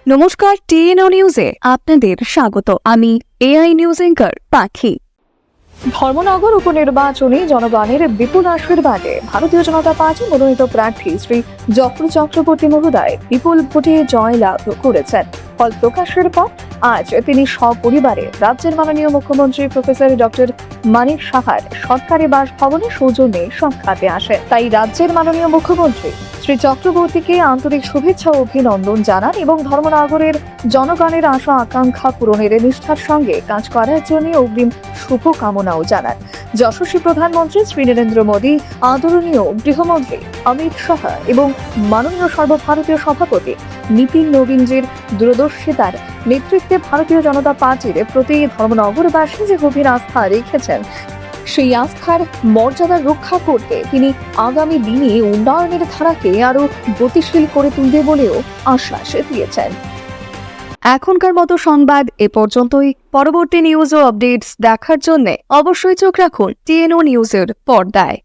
নমস্কার, টিএনও নিউজে আপনাদের স্বাগত। আমি এআই নিউজ অ্যাঙ্কার পাখি। ধর্মনগর উপনির্বাচনে জনগণের বিপুল আশীর্বাদে ভারতীয় জনতা পার্টি মনোনীত প্রার্থী শ্রী যক্র চক্রবর্তী মহোদয় বিপুল ভোটে জয়লাভ করেছেন। ফল প্রকাশের পর আজ তিনি সপরিবারে রাজ্যের মাননীয় মুখ্যমন্ত্রী প্রফেসর ডক্টর মানিক সাহার সরকারি বাসভবনে সৌজন্যে সাক্ষাতে আসেন। তাই রাজ্যের মাননীয় মুখ্যমন্ত্রী শ্রী চক্রবর্তীকে আন্তরিক শুভেচ্ছা ও অভিনন্দন জানান এবং ধর্মনগরের জনগণের আশা আকাঙ্ক্ষা পূরণের নিষ্ঠার সঙ্গে কাজ করার জন্য অগ্রিম শুভকামনাও জানান। যশস্বী প্রধানমন্ত্রী শ্রী নরেন্দ্র মোদী, আদরণীয় গৃহমন্ত্রী অমিত শাহ এবং মাননীয় সর্বভারতীয় সভাপতি নিতিন নবীনজির দূরদর্শিতার নেতৃত্বে ভারতীয় জনতা পার্টির প্রতি ধর্মনগরবাসী যে গভীর আস্থা রেখেছেন, সেই আস্থার মর্যাদা রক্ষা করতে তিনি আগামী দিনে উন্নয়নের ধারাকে আরো গতিশীল করে তুলবে বলেও আশ্বাস দিয়েছেন। এখনকার মতো সংবাদ এ পর্যন্তই। পরবর্তী নিউজ ও আপডেটস দেখার জন্য অবশ্যই চোখ রাখুন টিএনও নিউজের পর্দায়।